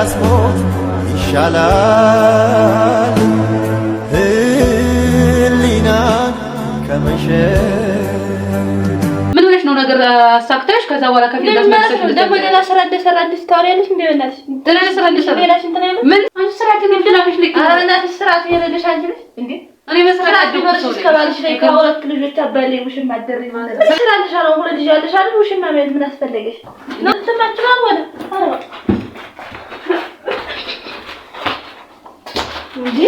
ተሳስቦ ይሻላል ህሊና ከመሸጥ። ምን ሆነሽ ነው ነገር አሳክተሽ ከዛ በኋላ ከፊት አስመልሰሽ ደግሞ ሌላ ስራ እንደሰራ ታወሪያለሽ እንዴ? በእናትሽ ሌላ ስራ እንደሰራ ሌላሽ እንትን አይደል? ምን አንቺ ስራ ትንብላሽ ልክ ኧረ እናትሽ ስራ ትሄደልሽ አንቺ ነሽ እንዴ? እኔ መስራት አድርጎሽ ከባልሽ ላይ ከሁለት ልጆች አባሌ ውሽማ አደረኝ ማለት ነው። ስራልሽ አለው ሁለት ልጅ አለሽ አይደል? ውሽማ ማለት ምን አስፈለገሽ? ነው ተማጭባ ወደ አረ እንዴ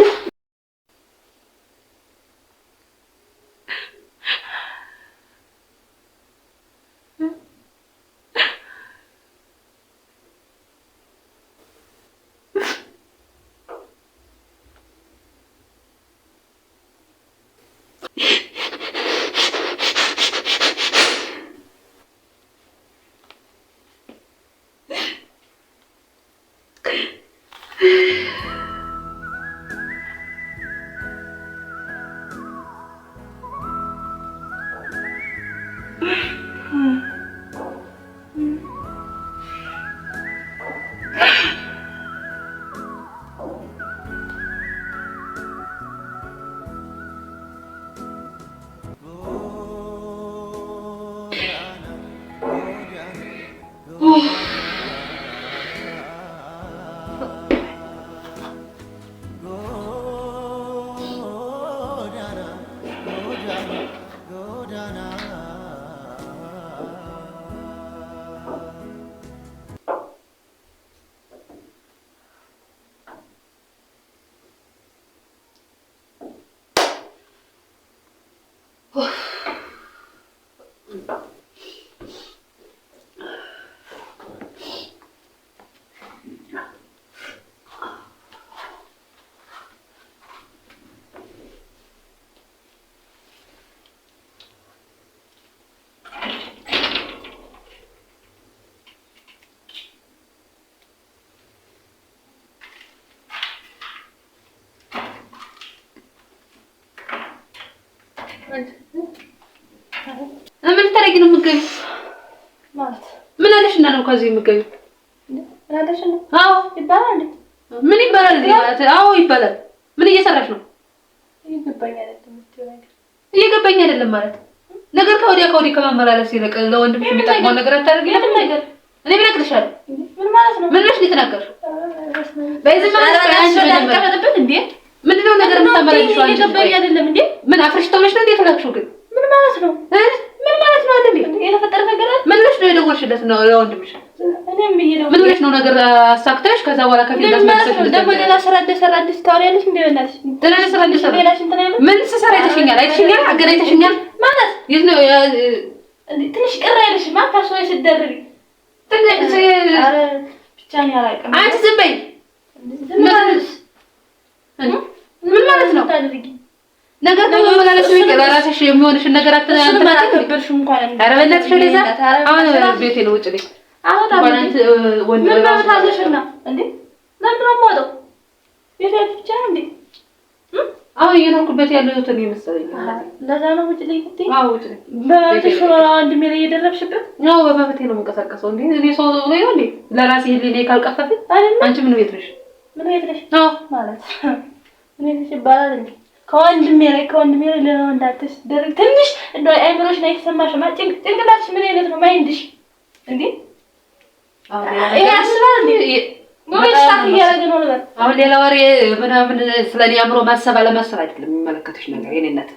ምን ታረጊ ነው የምትገቢው? ማለት ምን አለሽና ነው ከዚህ የምትገቢው? ምን አለሽ ነው? አዎ ይባላል። ምን ይባላል ማለት? አዎ ይባላል። ምን እየሰራሽ ነው? እየገባኝ አይደለም ማለት ነገር ከወዲያ ከማመላለስ ይልቅ ለወንድምሽ የሚጠቅመው ነገር አታደርጊ? ምን ነገር እኔ ብነግርሻለሁ። ምን ማለት ነው? ምን ነሽ ልትናገርሽ? በዚህ ማለት አንቺ ተቀመጥበት እንዴ? ምንድነው ነገር የምታመላለሽው? አንቺ እየገባኝ አይደለም እንዴ? ምን አፍርሽ ተውለሽ ነው እንዴ ተላክሽው? ግን ምን ማለት ነው? ምን ማለት ነው? አይደል የተፈጠረ ነገር አለ? ምን ነሽ ነው የደወልሽለት ነው ለወንድምሽ? እኔም ይሄው ምን ነሽ ነው ነገር አሳክተሽ ከዛ በኋላ ከፊት አስመልሰሽ ደግሞ ሌላ ስራ እንደሰራ ታወሪያለሽ እንዴ? በእናትሽ ሌላ ስራ እንደሰራ ሌላሽ እንትን አይደል? ምን ስሰራ አይተሽኛል? አይተሽኛል? አገናኝተሽኛል ማለት የት ነው? ትንሽ ቅር ያለሽ ማታሽ ወይ ሲደረግ ትንሽ አረ ብቻ ነው ያላቀም። አንቺ ዝም በይ። ምን ማለት ነው? ነገር ደግሞ መላለስ ይቀር ራስሽ የሚሆንሽን ነገር አትናገርሽም እንኳን ኧረ በእናትሽ ለዛ አሁን ቤቴ ነው ውጭ ልኝ አሁን ታዲያ ወንድ ነው ታዘሽና እንዴ ለምን ነው የምወጣው? ቤቴ ብቻ እንዴ አሁን እየኖርኩበት ያለው እንትን ይመስለኝ። ለዛ ነው ውጭ ልኝ እንዴ? አዎ ውጭ ልኝ በቤትሽ ነው አንድ ሜል እየደረብሽበት? አዎ በመብቴ ነው የምንቀሳቀሰው እንዴ እኔ ሰው ነው እንዴ ለራሴ ህሊኔ ካልቀፈፈኝ አንቺ ምን ቤት ነሽ? ምን ቤት ነሽ? አዎ ማለት ምን ቤት ይባላል እንዴ? ከወንድሜ ላይ ለምን እንዳትስ ደረግ ትንሽ እንደው አይምሮሽ ላይ ተሰማሽ ማለት ጭንቅላትሽ ምን አይነት ነው ማይንድሽ እንዴ? ይሄ አስባል እንዴ ወይስ ታክያለህ ነው ነገር? አሁን ሌላ ወሬ ምናምን ስለኔ አእምሮ ማሰብ አለማሰብ አይደለም የሚመለከትሽ ነገር የኔነት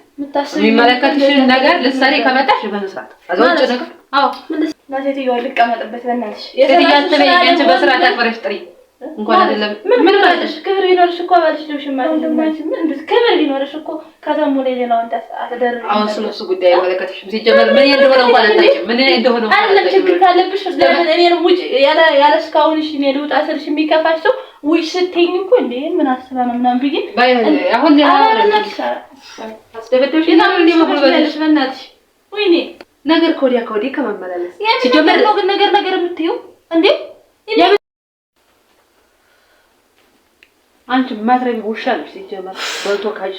የሚመለከትሽ ነገር ልትሰሪ ከመጣሽ በመስራት አዘውጭ ነገር አዎ ምን ለሴትዮዋ ልቀመጥበት በእናትሽ የትያንተ በየንተ በስራ ታፈረሽ ጥሪ እንኳን አይደለም ምን ማለት ክብር ቢኖርሽ እኮ ባልሽ ልብሽ ማለት ነው ምን ክብር ቢኖርሽ እኮ ከተሙ ላይ ሌላው አትደርሪ አሁን ስለሱ ጉዳይ አይመለከትሽም ሲጀመር ምን እንደሆነ እንኳን አታውቂም ምን እንደሆነ አይደለም ችግር ካለብሽ ለምን እኔን ውጭ ያለ እስካሁን እሺ ነው ልውጣ ስልሽ የሚከፋሽ ሰው ውጭ ስትይኝ እኮ እንዴ ምን አስባ ነው ምናምን ብዬ አሁን ሌላ አስደበደብሽ እና ምን እንደምትበልሽ በእናትሽ ወይኔ ነገር ከወዲያ ከመመላለስ ሲጀመር ነው ግን ነገር የምትይው እንዴ አንቺ ማትረቢ ውሻ ነሽ ሲጀመር በልቶ ካሽ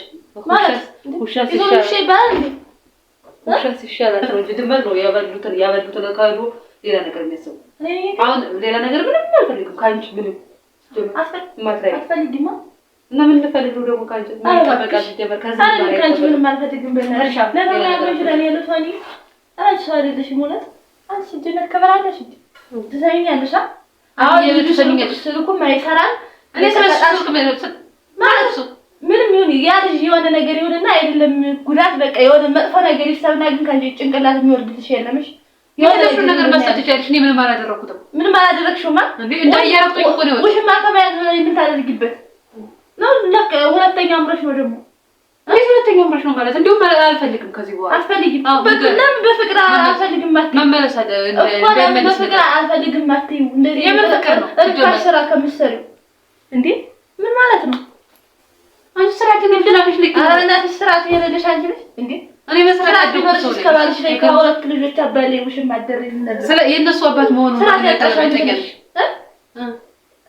ውሻ ሲሻል አትሮጂ ድመት ነው ያበሉት ለካሉ ሌላ ነገር የሚያስቡ አሁን ሌላ ነገር ምንም አልፈልግም ካንቺ ምንም አትፈልጊማ እና ምን ልፈልገው ደግሞ ካንቺ ማይጠበቃ ሲጀመር ከዚህ በላይ ካንቺ ምንም አልፈልግም በእናትሽ ለምን ያለሽ ለኔ ለሷኒ አንቺ አይደለሽ ማለት አንቺ ጀነት ከበራለሽ ትሰሚኛለሽ አዎ የልጅሽ ስልኩ ማይሰራል እኔ ስለስልኩ ማለት ምንም ይሁን ያ ልጅ የሆነ ነገር ይሁንና አይደለም ጉዳት በቃ የሆነ መጥፎ ነገር ይሰብና ግን ካንቺ ጭንቅላት የሚወርድልሽ የለምሽ የሆነ ነገር መስጠት ይችላልሽ እኔ ምንም አላደረኩትም ምንም አላደረክሽውማ እንዴ እንዳያረኩኝ እኮ ነው ውሽማ ከማያዝ በላይ ምን ታደርጊበት ነው ለካ ሁለተኛ አምሮሽ ነው ደግሞ እኔ ሁለተኛ አምሮሽ ነው ማለት እንደውም አልፈልግም ከዚህ በኋላ አልፈልግም በለም በፍቅር አልፈልግም ማለት መመለስ አለ በፍቅር አልፈልግም ማለት እንደዚህ የምትፈቅር ነው ተስራ ከምትሰሪው እንዴ ምን ማለት ነው አንቺ ስራት እንደላሽ ልክ አራናት ስራት የሌለሽ አንቺ ነሽ እንዴ እኔ መስራት አድርጎሽ እስከባልሽ ላይ ከሁለት ልጆች አባለሽ ማደረግ ነበር ስለ የነሱ አባት መሆኑ ነው ተጠቀኝ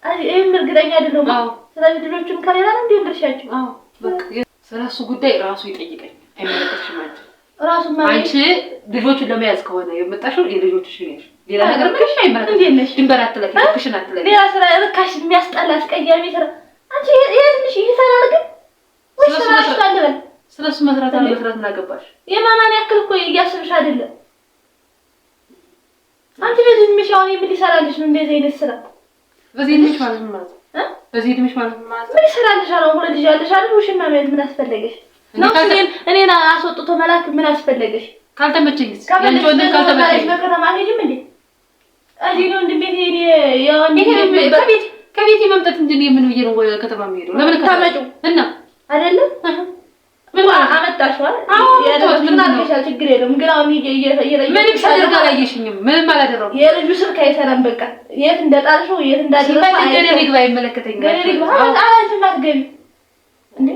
አይ እርግጠኛ አይደለሁም ስለዚህ ልጆቹን ከሌላ ነው እንደምርሻቸው በቃ ስለሱ ጉዳይ ራሱ ይጠይቀኝ አይመለከትሽም ራሱ ማለት አንቺ ልጆቹን ለመያዝ ከሆነ የመጣሽው የልጆችሽ ነሽ ሌላ ነገር ምንሽ አይመለከትሽም ድንበር አትለፊ ልክሽን አትለፊ ሌላ ስራ ርካሽ የሚያስጠላ አስቀያሚ ስራ አንቺ የትንሽ ይሰራል ግን ወይ ስራሽ ታለበል ስለሱ መስራት አለመስራት እናገባሽ የማማን ያክል እኮ እያስብሽ አይደለም አንቺ ለዚህ ምሽአውን ምን ይሰራልሽ ነው እንደዚህ አይነት ስራ በዚህ ልጅ ማለት ነው በዚህ ልጅ ማለት ነው ምን ይሰራልሽ አለው ወለ ልጅ ያለሽ አይደል ውሽማ ማለት ምን አስፈልገሽ ነው እኔና አስወጥቶ መላክ ምን አስፈልገሽ ካልተመቸኝስ ያንቺ ወንድ ካልተመቸኝ በከተማ ሄድም እንዴ አጂ ነው እንደቤት ያው ከቤት መምጣት እንጂ ምን ብዬ ነው ከተማ የሚሄደው ለምን ከተማጩ እና አይደለም ምን አመጣሽው አይደል ምን አድርገሻል ችግር የለም ግን አሁን ምን ይፈልጋ አላየሽኝም ምንም አላደረኩም የልጁ ስልክ አይሰራም በቃ የት እንደጣልሽው የት እንዳደረሰው አይደለም ይግባ አይመለከተኝም አንቺ ማትገቢ እንዴ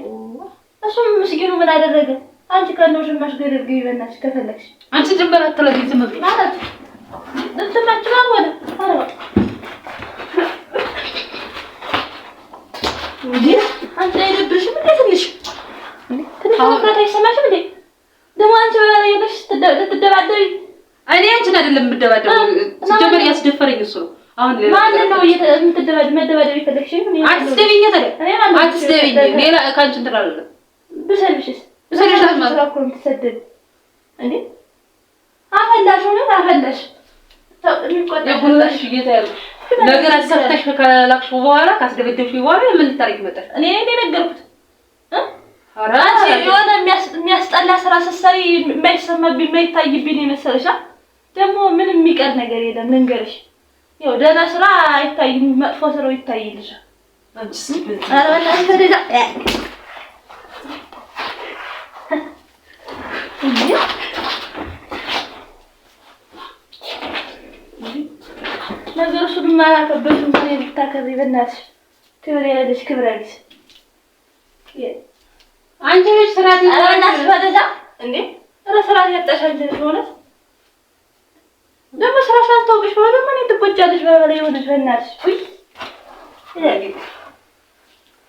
እሱም ምስኪኑ ምን አደረገ አንቺ ከነውሽ ማስገደል ገቢ በእናትሽ ከፈለግሽ አንቺ ጀምበር አትለፊ ዝም ብለሽ ማለት እንትማችሁ ወደ አረባ እንዴ አንተ አይደብርሽም እንዴ ትንሽ አውቃታ ይሰማሽም እንዴ ደሞ አንቺ በላይ ነሽ ትደባደቢ እኔ አንቺን አይደለም የምደባደበው ሲጀመር ያስደፈረኝ እሱ ነው አሁን ማን ነው መደባደብ ይፈልግሽ አትስደብኝ ታዲያ አትስደብኝ ሌላ ካንቺ እንትን አይደለም ብሰልሽስ ማለት ነው ተሰደብ እንዴ አፈላሽ ነው አፈላሽ የጉልሽ ይታያል ነገር አሰጥተሽ ከላክሽ በኋላ ካስደበደብሽ በኋላ ምን ልታረጊ መጣሽ እኔ ነገርኩት አራንቺ የሆነ የሚያስጠላ ስራ ሰሰሪ የማይሰማብኝ የማይታይብኝ መሰለሽ ደግሞ ምንም የሚቀር ነገር የለም ልንገርሽ ያው ደህና ስራ አይታይም መጥፎ ስራው ይታይልሻል አንቺስ አረባላሽ ከደዛ ነገሩ ሁሉ ማራከበሽም ሰኔ ልታከብሪ በእናትሽ ክብር ያለሽ ክብር ያለሽ አንቺ ልጅ ስራት ይዛናስ ወደዛ እንዴ ስራት ያጣሽ አንቺ ልጅ ሆነሽ ደግሞ ስራሽን ታውቂሽ በኋላ ምን ትቆጫለሽ በበላይ ሆነሽ በእናትሽ ወይ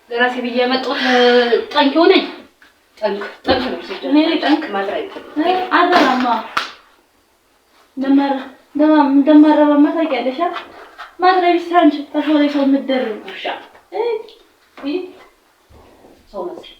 ለራሴ ብዬ ያመጣሁት ጠንክ ሆነኝ ጠንክ ነው ሲጀምር እኔ ጠንክ ማድረግ አደራማ እንደማረባማ ታውቂያለሽ ማድረግ ሳንቺ ተሾለ ሰው ምደር ነው ሻ ሰው መስል